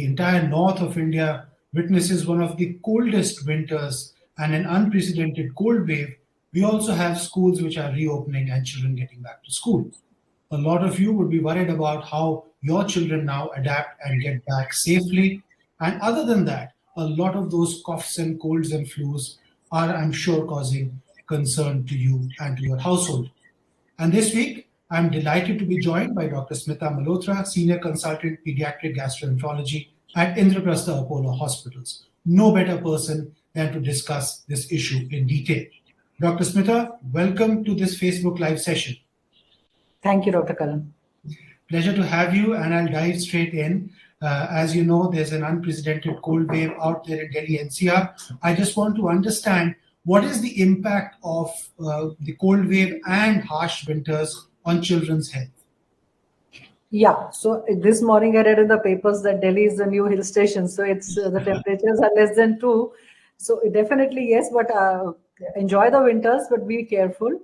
the entire north of India witnesses one of the coldest winters and an unprecedented cold wave, we also have schools which are reopening and children getting back to school. A lot of you would be worried about how your children now adapt and get back safely. And other than that, a lot of those coughs and colds and flus are, I'm sure, causing concern to you and to your household. And this week, I'm delighted to be joined by Dr. Smita Malhotra, Senior Consultant Pediatric Gastroenterology at Indraprastha Apollo Hospitals. No better person than to discuss this issue in detail. Dr. Smita, welcome to this Facebook Live session. Thank you, Dr. Karan. Pleasure to have you, and I'll dive straight in. As you know, there's an unprecedented cold wave out there in Delhi NCR. I just want to understand what is the impact of the cold wave and harsh winters on children's health? Yeah, so this morning I read in the papers that Delhi is the new hill station. So it's the temperatures are less than 2. So definitely yes, but enjoy the winters, but be careful.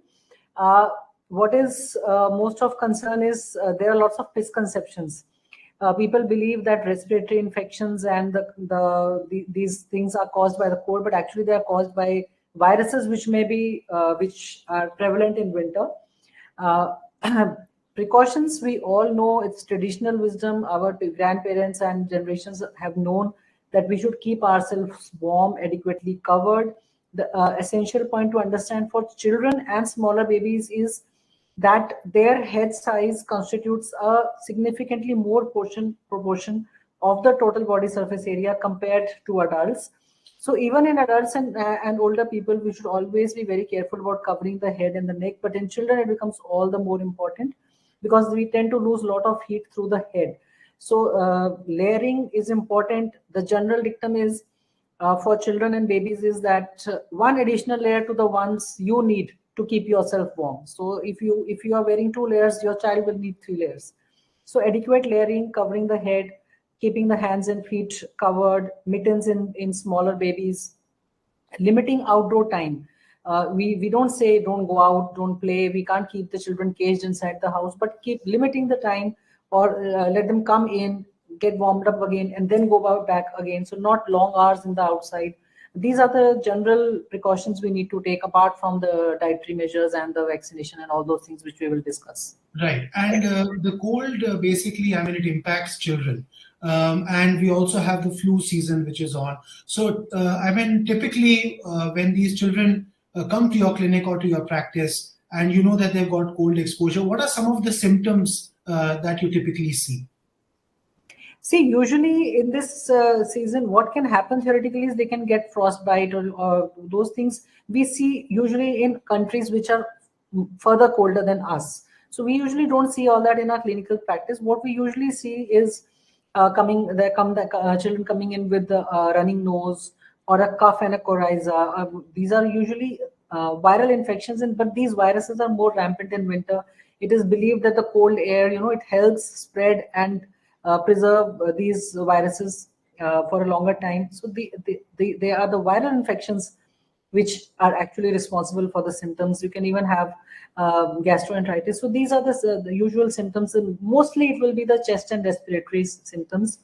What is most of concern is there are lots of misconceptions. People believe that respiratory infections and these things are caused by the cold, but actually they are caused by viruses which may be which are prevalent in winter. Precautions, we all know it's traditional wisdom. Our grandparents and generations have known that we should keep ourselves warm, adequately covered. The essential point to understand for children and smaller babies is that their head size constitutes a significantly more proportion of the total body surface area compared to adults. So even in adults and older people, we should always be very careful about covering the head and the neck. But in children, it becomes all the more important because we tend to lose a lot of heat through the head. So layering is important. The general dictum is for children and babies is that one additional layer to the ones you need to keep yourself warm. So if you are wearing 2 layers, your child will need 3 layers. So adequate layering, covering the head, keeping the hands and feet covered, mittens in smaller babies, limiting outdoor time. We don't say don't go out, don't play. We can't keep the children caged inside the house, but keep limiting the time or let them come in, get warmed up again, and then go back again. So not long hours in the outside. These are the general precautions we need to take apart from the dietary measures and the vaccination and all those things which we will discuss. Right. And the cold, basically, I mean, it impacts children. And we also have the flu season, which is on. So, I mean, typically, when these children come to your clinic or to your practice, and you know that they've got cold exposure, what are some of the symptoms that you typically see? See, usually in this season, what can happen theoretically is they can get frostbite or those things we see usually in countries which are further colder than us. So we usually don't see all that in our clinical practice. What we usually see is children coming in with the running nose or a cough and a coryza. These are usually viral infections, but these viruses are more rampant in winter. It is believed that the cold air, it helps spread and preserve these viruses for a longer time. So they are the viral infections which are actually responsible for the symptoms. You can even have gastroenteritis. So these are the usual symptoms. And mostly it will be the chest and respiratory symptoms.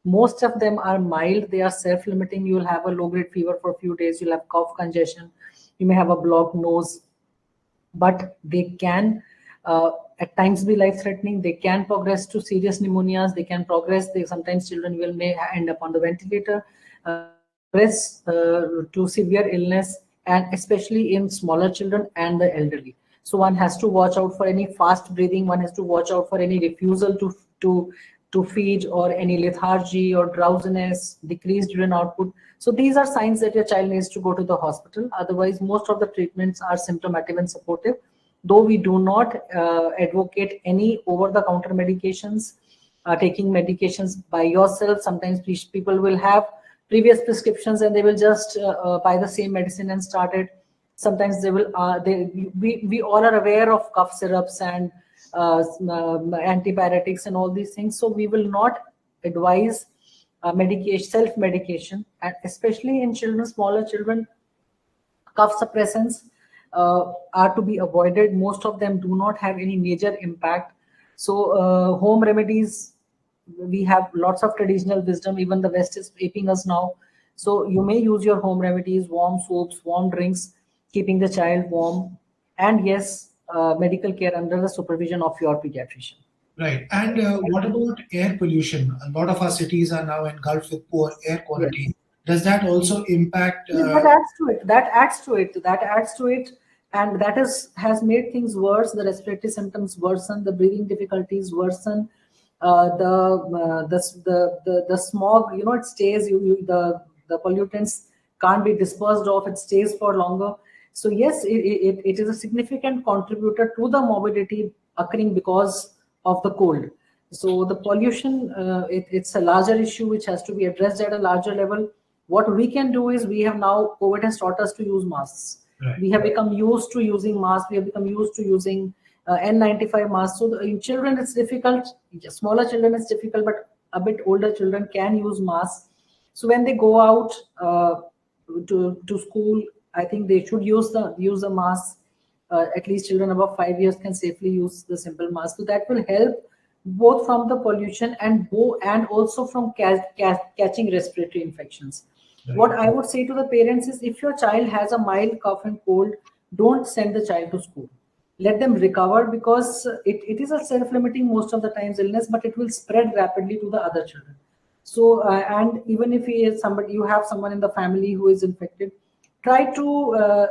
Most of them are mild. They are self-limiting. You will have a low-grade fever for a few days. You'll have cough, congestion. You may have a blocked nose. But they can at times be life-threatening. They can progress to serious pneumonias. They can progress. Sometimes children may end up on the ventilator. Progress to severe illness, and especially in smaller children and the elderly. So one has to watch out for any fast breathing. One has to watch out for any refusal to feed or any lethargy or drowsiness, decreased urine output. So these are signs that your child needs to go to the hospital. Otherwise, most of the treatments are symptomatic and supportive. Though we do not advocate any over-the-counter medications, taking medications by yourself. Sometimes people will have previous prescriptions and they will just buy the same medicine and start it. Sometimes they will. We all are aware of cough syrups and antibiotics and all these things. So we will not advise self-medication, and especially in children, smaller children, cough suppressants are to be avoided. Most of them do not have any major impact. So home remedies we have lots of traditional wisdom. Even the West is aping us now. So you may use your home remedies, warm soups, warm drinks, keeping the child warm, and yes, medical care under the supervision of your pediatrician. Right. And what about air pollution? A lot of our cities are now engulfed with poor air quality. Yes. Does that also impact? That adds to it. That adds to it. That adds to it, and that has made things worse. The respiratory symptoms worsen. The breathing difficulties worsen. The smog. It stays. The pollutants can't be dispersed of. It stays for longer. So yes, it is a significant contributor to the morbidity occurring because of the cold. So the pollution, it's a larger issue which has to be addressed at a larger level. What we can do is, COVID has taught us to use masks. Right. We have become used to using masks. We have become used to using N95 masks. So in children, it's difficult. Smaller children, it's difficult, but a bit older children can use masks. So when they go out to school, I think they should use the mask. At least children above 5 years can safely use the simple mask. So that will help both from the pollution and also from catching respiratory infections. Right. What I would say to the parents is, if your child has a mild cough and cold, don't send the child to school. Let them recover, because it is a self-limiting most of the times illness, but it will spread rapidly to the other children. So and even if you have someone in the family who is infected, try to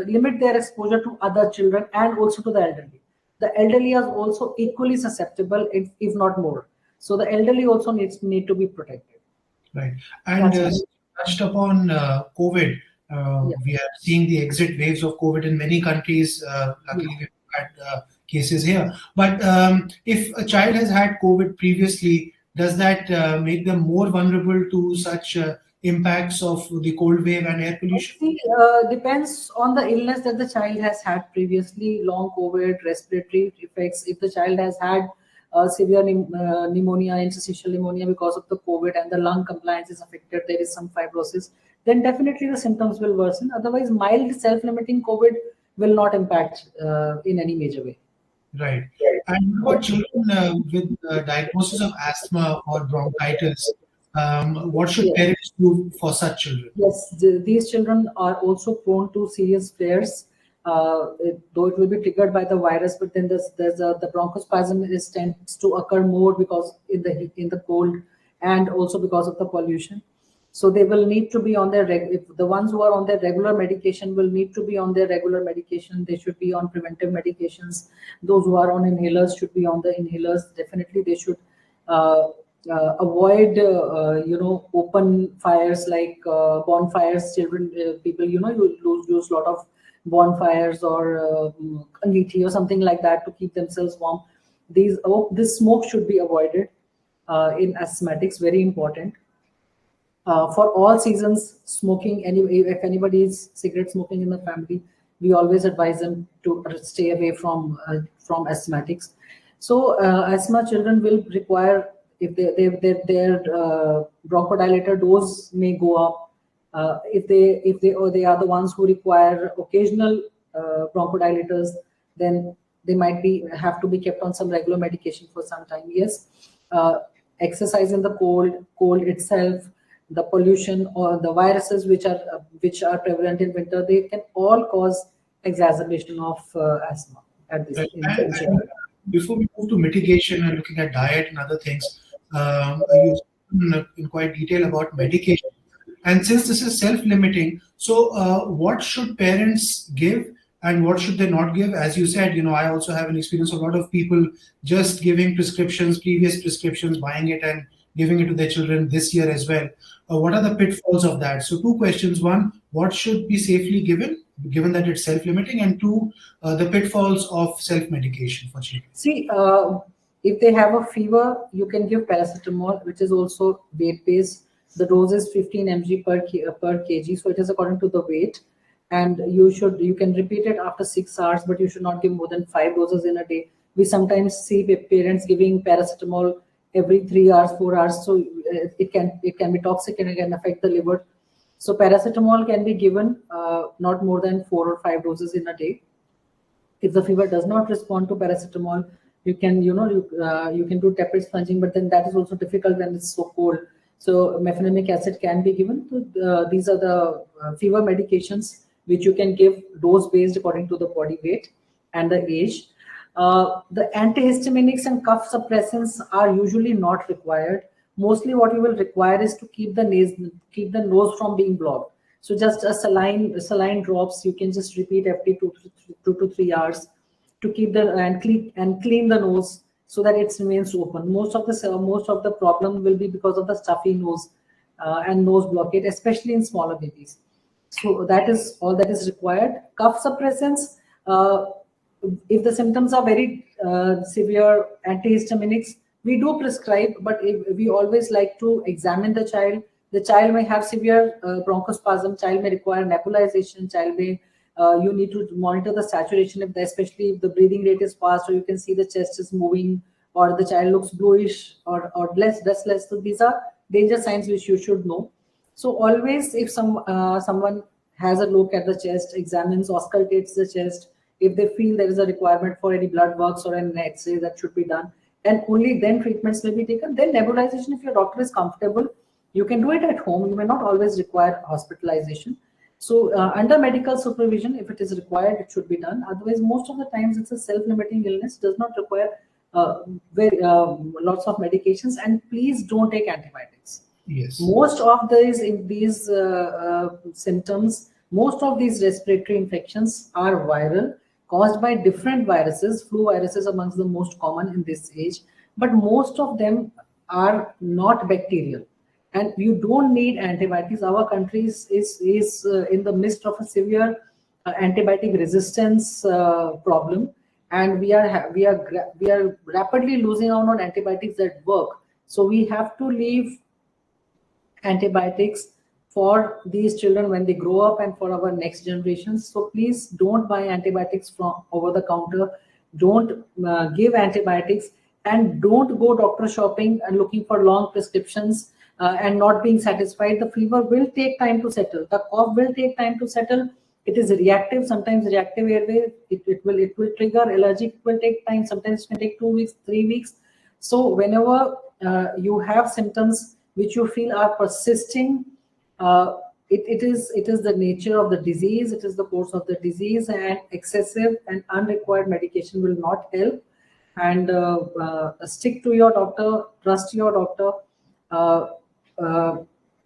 limit their exposure to other children and also to the elderly. The elderly are also equally susceptible, if not more. So the elderly also need to be protected. Right. And touched upon COVID. We are seeing the exit waves of COVID in many countries. Luckily, we've had cases here. But if a child has had COVID previously, does that make them more vulnerable to such impacts of the cold wave and air pollution? Depends on the illness that the child has had previously. Long COVID, respiratory effects. If the child has had severe pneumonia, interstitial pneumonia because of the COVID, and the lung compliance is affected, there is some fibrosis, then definitely the symptoms will worsen. Otherwise, mild self-limiting COVID will not impact in any major way. Right. And for children with diagnosis of asthma or bronchitis, what should parents do for such children? Yes, these children are also prone to serious flares, though it will be triggered by the virus, but then the bronchospasm tends to occur more because in the cold, and also because of the pollution. So they will need to be on their the ones who are on their regular medication will need to be on their regular medication. They should be on preventive medications. Those who are on inhalers should be on the inhalers. Definitely, they should avoid open fires like bonfires. People use a lot of bonfires or angithi or something like that to keep themselves warm. This smoke should be avoided in asthmatics. Very important. For all seasons, smoking, if anybody is cigarette smoking in the family, we always advise them to stay away from asthmatics. So asthma children will require, if their bronchodilator dose may go up, if they are the ones who require occasional bronchodilators, then they might have to be kept on some regular medication for some time. Yes, exercise in the cold itself, the pollution or the viruses which are prevalent in winter, they can all cause exacerbation of asthma at this and before we move to mitigation and looking at diet and other things, you've spoken in quite detail about medication. And since this is self-limiting, so what should parents give and what should they not give? As you said, I also have an experience of a lot of people just giving previous prescriptions, buying it and giving it to their children this year as well. What are the pitfalls of that? So 2 questions. 1, what should be safely given that it's self-limiting? And 2, the pitfalls of self-medication for children. See, if they have a fever, you can give paracetamol, which is also weight-based. The dose is 15 mg per kg, so it is according to the weight. And you can repeat it after 6 hours, but you should not give more than 5 doses in a day. We sometimes see parents giving paracetamol every 3 hours, 4 hours, so it can be toxic and it can affect the liver. So paracetamol can be given not more than 4 or 5 doses in a day. If the fever does not respond to paracetamol, You can, you can do tepid sponging, but then that is also difficult when it's so cold. So mefenamic acid can be given. These are the fever medications which you can give dose based according to the body weight and the age. The antihistaminics and cough suppressants are usually not required. Mostly what you will require is to keep the nose from being blocked. So just a saline drops, you can just repeat every 2 to 3 hours to keep and clean the nose so that it remains open. Most of the problem will be because of the stuffy nose and nose blockade, especially in smaller babies. So that is all that is required. Cough suppressants, if the symptoms are very severe, antihistaminics, we do prescribe, but we always like to examine the child. The child may have severe bronchospasm, child may require nebulization, child may, you need to monitor the saturation, especially if the breathing rate is fast, or you can see the chest is moving, or the child looks bluish or restless. So these are danger signs which you should know. So always, if someone has a look at the chest, examines, auscultates the chest, if they feel there is a requirement for any blood works or an X-ray that should be done, and only then treatments may be taken. Then nebulization, if your doctor is comfortable, you can do it at home. You may not always require hospitalization. So under medical supervision, if it is required, it should be done. Otherwise, most of the times it's a self-limiting illness, does not require lots of medications. And please don't take antibiotics. Yes. Most of these symptoms, most of these respiratory infections are viral, caused by different viruses. Flu viruses amongst the most common in this age, but most of them are not bacterial, and you don't need antibiotics. Our country is in the midst of a severe antibiotic resistance problem, and we are rapidly losing out on antibiotics that work. So we have to leave antibiotics for these children when they grow up and for our next generations. So please don't buy antibiotics from over the counter. Don't give antibiotics, and don't go doctor shopping and looking for long prescriptions and not being satisfied. The fever will take time to settle. The cough will take time to settle. It is reactive, sometimes reactive airway. It will trigger allergic. It will take time. Sometimes it can take 2 weeks, 3 weeks. So whenever you have symptoms which you feel are persisting, it is the nature of the disease, it is the course of the disease, and excessive and unrequired medication will not help. And stick to your doctor, trust your doctor,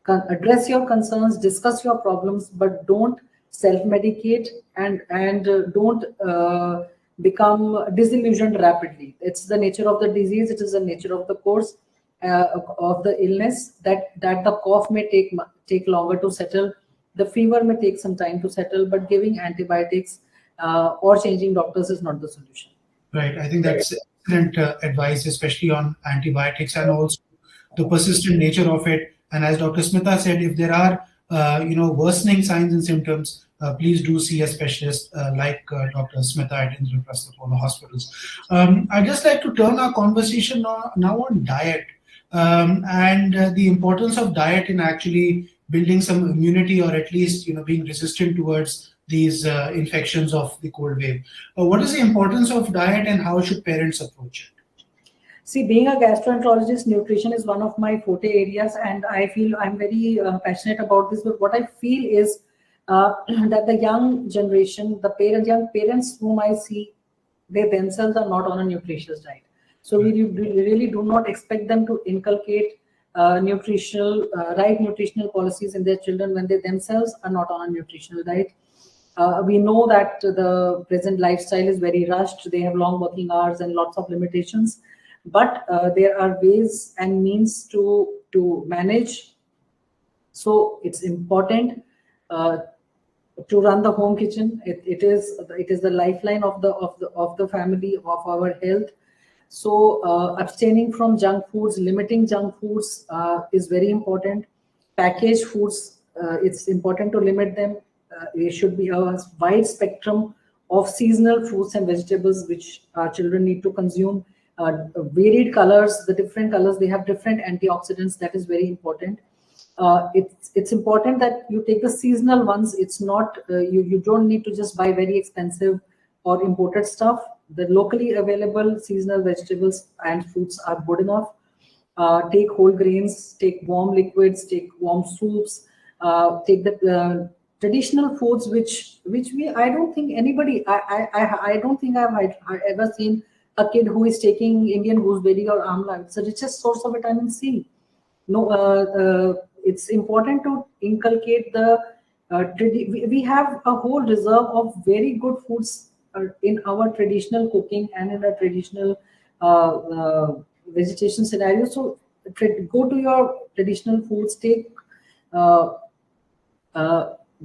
address your concerns, discuss your problems, but don't self-medicate and don't become disillusioned rapidly. It's the nature of the disease, it is the nature of the course of the illness, that the cough may take longer to settle, the fever may take some time to settle, but giving antibiotics or changing doctors is not the solution. Right. I think that's excellent advice, especially on antibiotics and also the persistent nature of it. And as Dr. Smita said, if there are worsening signs and symptoms, please do see a specialist like Dr. Smita at Indraprastha Hospitals. I'd just like to turn our conversation now on diet. And the importance of diet in actually building some immunity, or at least being resistant towards these infections of the cold wave. What is the importance of diet, and how should parents approach it? See, being a gastroenterologist, nutrition is one of my forte areas, and I feel I'm very passionate about this. But what I feel is that the young generation, young parents whom I see, they themselves are not on a nutritious diet. So we really do not expect them to inculcate right nutritional policies in their children when they themselves are not on a nutritional diet. We know that the present lifestyle is very rushed. They have long working hours and lots of limitations, but there are ways and means to manage. So it's important to run the home kitchen. It is the lifeline of the family, of our health. So abstaining from junk foods, limiting junk foods is very important. Packaged foods, it's important to limit them. There should be a wide spectrum of seasonal fruits and vegetables which children need to consume. Varied colors, the different colors, they have different antioxidants. That is very important. It's important that you take the seasonal ones. It's not you don't need to just buy very expensive or imported stuff. The locally available seasonal vegetables and fruits are good enough. Take whole grains, take warm liquids, take warm soups, take the traditional foods which we I don't think anybody I don't think I ever seen a kid who is taking Indian gooseberry or amla. It's the richest source of vitamin C. No, it's important to inculcate the we have a whole reserve of very good foods in our traditional cooking and in a traditional vegetation scenario. So go to your traditional foods, take uh,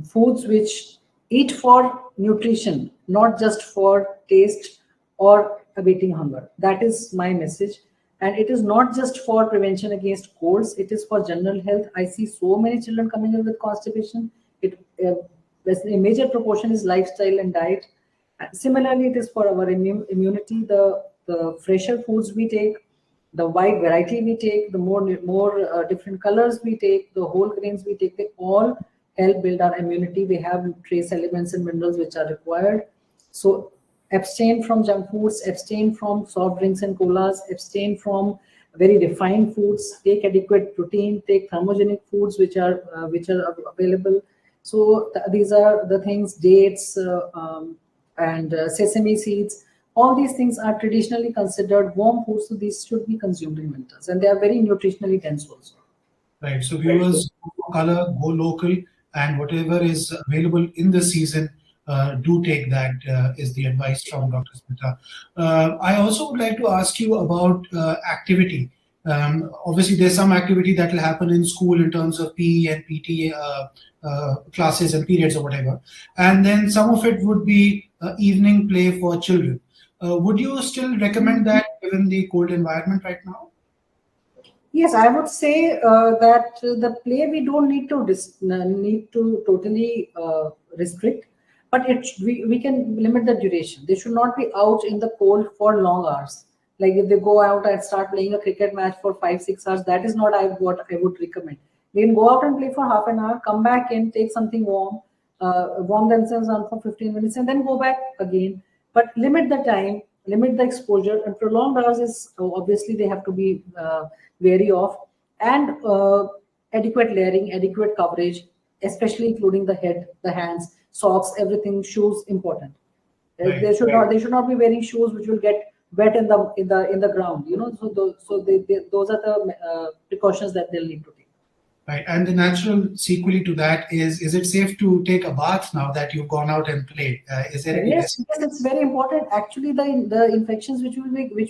foods which eat for nutrition, not just for taste or abating hunger. That is my message. And it is not just for prevention against colds, it is for general health. I see so many children coming in with constipation. A major proportion is lifestyle and diet. Similarly, it is for our immunity. The fresher foods we take, the wide variety we take, the more different colors we take, the whole grains we take, they all help build our immunity. They have trace elements and minerals which are required. So abstain from junk foods, abstain from soft drinks and colas, abstain from very refined foods, take adequate protein, take thermogenic foods which are available. So these are the things, dates and sesame seeds. All these things are traditionally considered warm foods, so these should be consumed in winters, and they are very nutritionally dense also. Right. So viewers, go color, go local, and whatever is available in the season, do take that, is the advice from Dr. Smita. I also would like to ask you about activity. Obviously, there's some activity that will happen in school in terms of PE and PT classes and periods or whatever. And then some of it would be evening play for children. Would you still recommend that given the cold environment right now? Yes, I would say that the play we don't need to totally restrict, but we can limit the duration. They should not be out in the cold for long hours. Like if they go out and start playing a cricket match for 5-6 hours, that is not what I would recommend. They can go out and play for half an hour, come back in, take something warm, warm themselves on for 15 minutes, and then go back again. But limit the time, limit the exposure, and prolonged hours is obviously they have to be wary of, and adequate layering, adequate coverage, especially including the head, the hands, socks, everything, shoes important. Right. They should not be wearing shoes which will get wet in the ground. Those are the precautions that they'll need to take. Right. And the natural sequel to that is it safe to take a bath now that you've gone out and played? Is there any Yes, it's very important. Actually, the infections which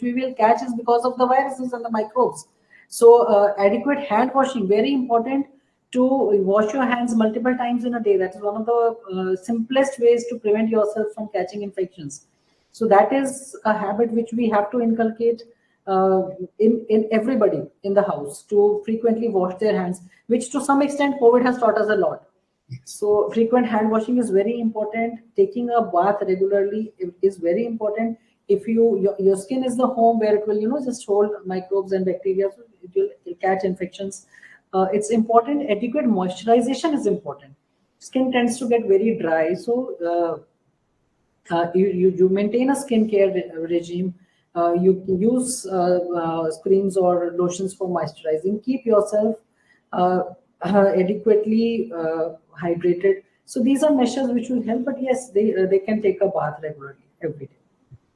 we will catch is because of the viruses and the microbes. So adequate hand washing, very important, to wash your hands multiple times in a day. That is one of the simplest ways to prevent yourself from catching infections. So that is a habit which we have to inculcate in everybody in the house, to frequently wash their hands, which to some extent COVID has taught us a lot. So frequent hand washing is very important. Taking a bath regularly is very important. If your skin is the home where it will just hold microbes and bacteria, so it will catch infections. It's important. Adequate moisturization is important. Skin tends to get very dry, so you maintain a skincare regime. You use creams or lotions for moisturizing. Keep yourself adequately hydrated. So these are measures which will help. But yes, they can take a bath regularly every day.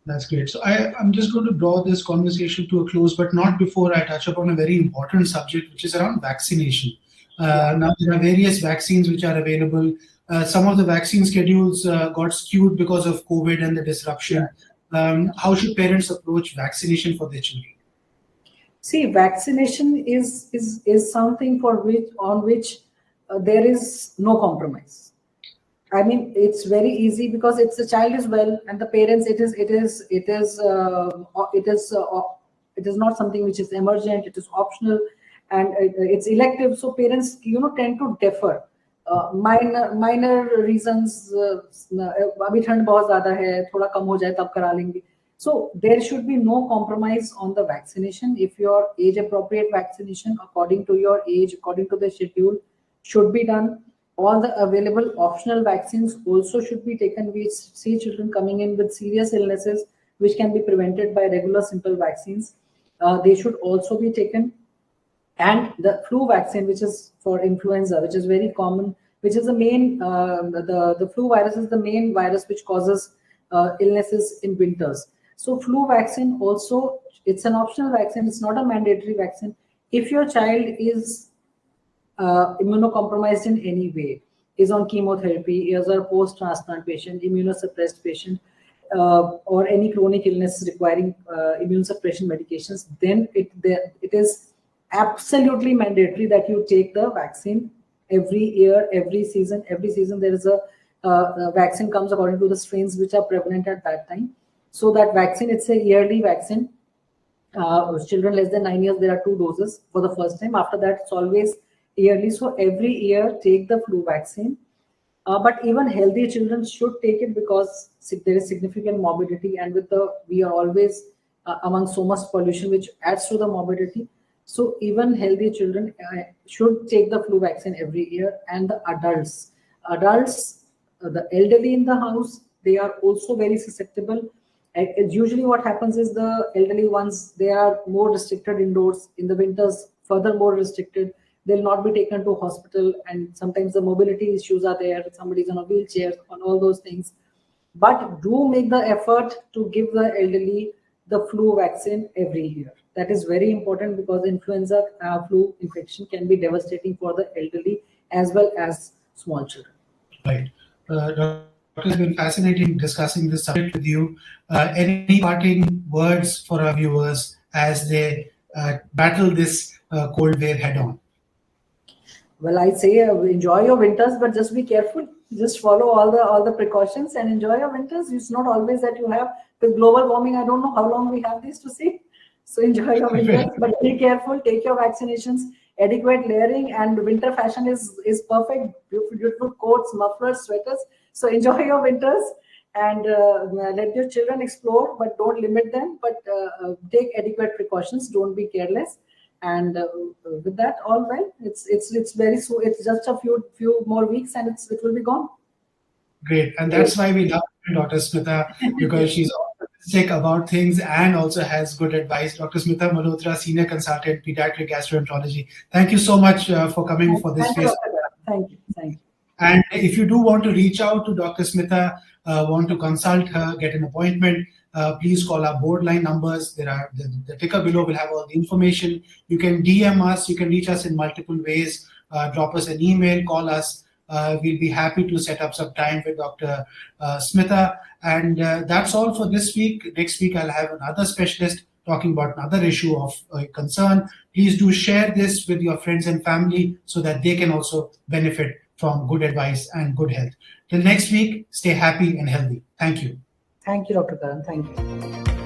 That's great. So I'm just going to draw this conversation to a close, but not before I touch upon a very important subject, which is around vaccination. Now, there are various vaccines which are available. Some of the vaccine schedules got skewed because of COVID and the disruption. How should parents approach vaccination for their children? See, vaccination is something on which there is no compromise. I mean, it's very easy because the child is well, and the parents. It is not something which is emergent. It is optional, and it's elective. So parents, tend to defer. Minor reasons. अभी ठंड बहुत ज़्यादा है, थोड़ा कम हो जाए तब करा लेंगे. So there should be no compromise on the vaccination. If your age appropriate vaccination according to your age, according to the schedule, should be done. All the available optional vaccines also should be taken. We see children coming in with serious illnesses which can be prevented by regular simple vaccines. They should also be taken. And the flu vaccine, which is for influenza, which is very common, which is the main, the flu virus is the main virus which causes illnesses in winters. So flu vaccine also, it's an optional vaccine. It's not a mandatory vaccine. If your child is immunocompromised in any way, is on chemotherapy, is a post-transplant patient, immunosuppressed patient, or any chronic illness requiring immune suppression medications, then it is absolutely mandatory that you take the vaccine every year, every season. Every season there is a vaccine comes according to the strains which are prevalent at that time. So that vaccine, it's a yearly vaccine. Children less than 9 years, there are 2 doses for the first time. After that, it's always yearly. So every year, take the flu vaccine. But even healthy children should take it because there is significant morbidity, and we are always among so much pollution, which adds to the morbidity. So even healthy children should take the flu vaccine every year. And the adults, the elderly in the house, they are also very susceptible. Usually what happens is the elderly ones, they are more restricted indoors. In the winters, further more restricted. They'll not be taken to hospital, and sometimes the mobility issues are there. Somebody's on a wheelchair, on all those things. But do make the effort to give the elderly the flu vaccine every year. That is very important because influenza flu infection can be devastating for the elderly as well as small children. Right. Doctor, it's been fascinating discussing this subject with you. Any parting words for our viewers as they battle this cold wave head on? Well, I say enjoy your winters, but just be careful. Just follow all the precautions and enjoy your winters. It's not always that you have, with global warming, I don't know how long we have this to see. So enjoy your winters, but be careful. Take your vaccinations, adequate layering, and winter fashion is perfect. Beautiful coats, mufflers, sweaters. So enjoy your winters and let your children explore, but don't limit them. But take adequate precautions. Don't be careless. And with that, all well. It's very soon. It's just a few more weeks, and it will be gone. Great, and that's why we love Dr. Smita, because she's optimistic about things and also has good advice. Dr. Smita Malhotra, Senior Consultant, Pediatric Gastroenterology. Thank you so much for coming for this face. Thank you. And if you do want to reach out to Dr. Smita, want to consult her, get an appointment, please call our board line numbers. There are the ticker below will have all the information. You can DM us. You can reach us in multiple ways. Drop us an email, call us. We'll be happy to set up some time with Dr. Smita. And that's all for this week. Next week, I'll have another specialist talking about another issue of concern. Please do share this with your friends and family so that they can also benefit from good advice and good health. Till next week, stay happy and healthy. Thank you. Thank you, Dr. Karan. Thank you.